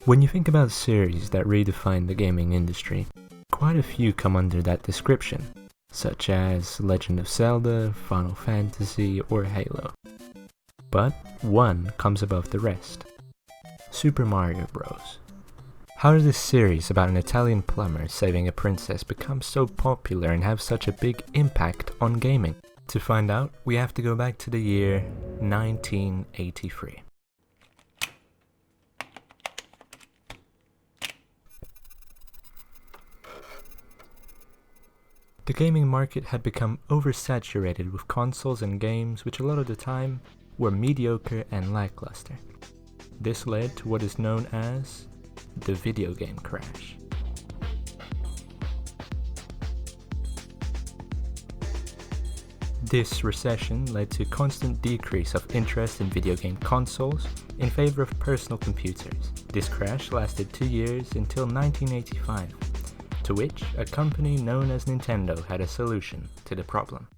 When you think about series that redefine the gaming industry, quite a few come under that description, such as Legend of Zelda, Final Fantasy, or Halo. But one comes above the rest: Super Mario Bros. How did this series about an Italian plumber saving a princess become so popular and have such a big impact on gaming? To find out, we have to go back to the year 1983. The gaming market had become oversaturated with consoles and games which a lot of the time were mediocre and lackluster. This led to what is known as the video game crash. This recession led to a constant decrease of interest in video game consoles in favor of personal computers. This crash lasted 2 years until 1985. To which a company known as Nintendo had a solution to the problem.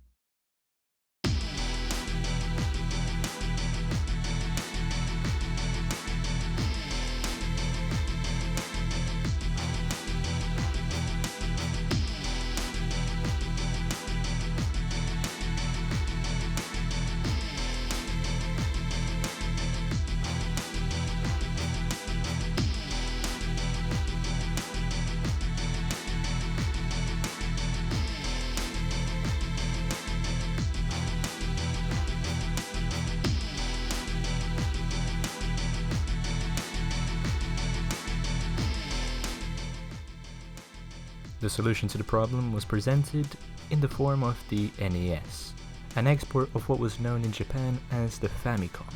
The solution to the problem was presented in the form of the NES, an export of what was known in Japan as the Famicom.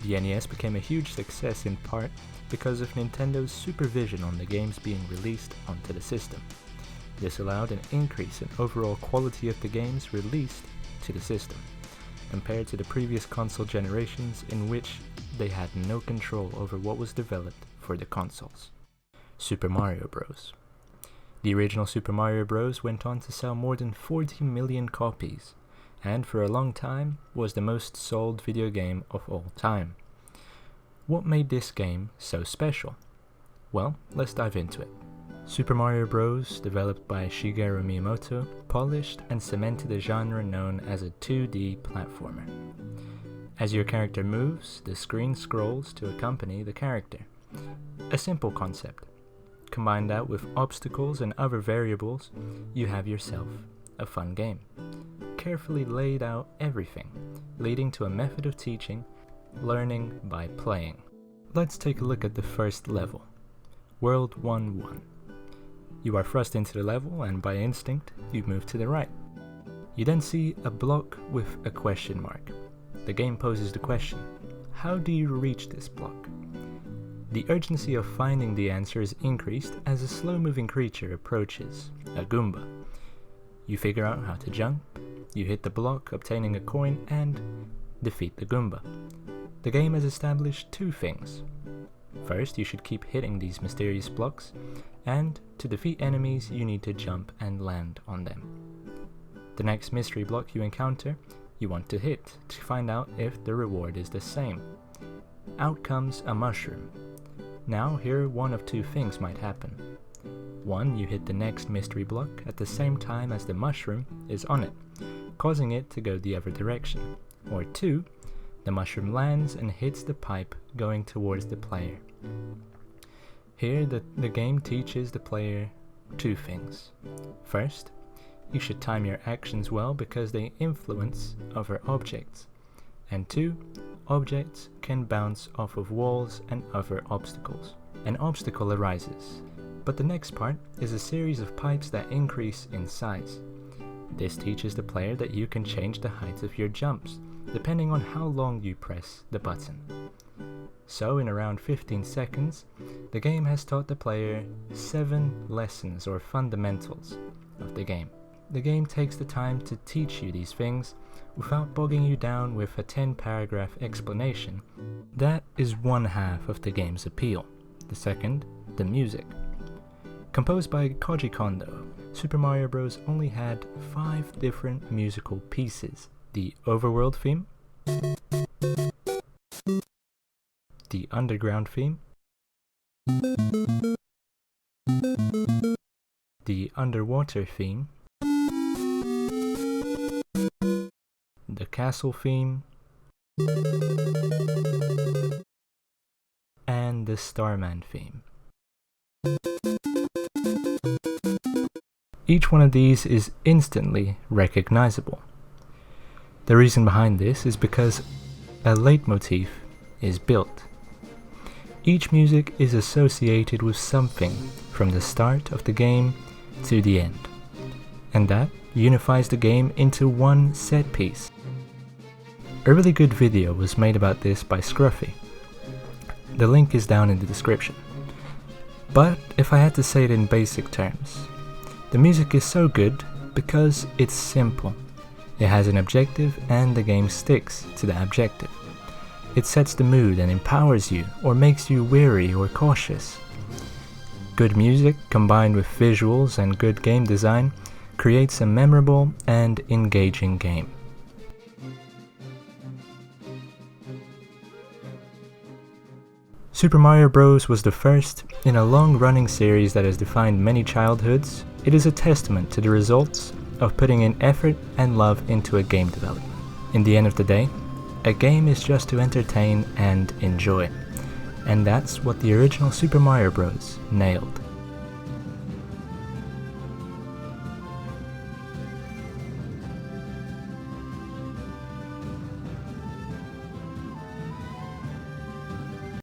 The NES became a huge success in part because of Nintendo's supervision on the games being released onto the system. This allowed an increase in overall quality of the games released to the system, compared to the previous console generations in which they had no control over what was developed for the consoles. Super Mario Bros. The original Super Mario Bros. Went on to sell more than 40 million copies, and for a long time was the most sold video game of all time. What made this game so special? Well, let's dive into it. Super Mario Bros., developed by Shigeru Miyamoto, polished and cemented a genre known as a 2D platformer. As your character moves, the screen scrolls to accompany the character. A simple concept. Combine that with obstacles and other variables, you have yourself a fun game. Carefully laid out everything, leading to a method of teaching, learning by playing. Let's take a look at the first level, World 1-1. You are thrust into the level and by instinct, you move to the right. You then see a block with a question mark. The game poses the question, how do you reach this block? The urgency of finding the answer is increased as a slow-moving creature approaches, a Goomba. You figure out how to jump, you hit the block, obtaining a coin, and defeat the Goomba. The game has established two things. First, you should keep hitting these mysterious blocks, and to defeat enemies, you need to jump and land on them. The next mystery block you encounter, you want to hit to find out if the reward is the same. Out comes a mushroom. Now here one of two things might happen. One, you hit the next mystery block at the same time as the mushroom is on it, causing it to go the other direction. Or two, the mushroom lands and hits the pipe going towards the player. Here the game teaches the player two things. First, you should time your actions well because they influence other objects. And two, objects can bounce off of walls and other obstacles. An obstacle arises, but the next part is a series of pipes that increase in size. This teaches the player that you can change the height of your jumps, depending on how long you press the button. So in around 15 seconds, the game has taught the player 7 lessons or fundamentals of the game. The game takes the time to teach you these things without bogging you down with a 10-paragraph explanation. That is one half of the game's appeal. The second, the music. Composed by Koji Kondo, Super Mario Bros. Only had 5 different musical pieces. The overworld theme, the underground theme, the underwater theme, the castle theme, and the Starman theme. Each one of these is instantly recognizable. The reason behind this is because a leitmotif is built. Each music is associated with something from the start of the game to the end, and that unifies the game into one set piece. A really good video was made about this by Scruffy. The link is down in the description. But if I had to say it in basic terms, the music is so good because it's simple. It has an objective and the game sticks to that objective. It sets the mood and empowers you or makes you weary or cautious. Good music combined with visuals and good game design creates a memorable and engaging game. Super Mario Bros. Was the first in a long-running series that has defined many childhoods. It is a testament to the results of putting in effort and love into a game development. In the end of the day, a game is just to entertain and enjoy. And that's what the original Super Mario Bros. Nailed.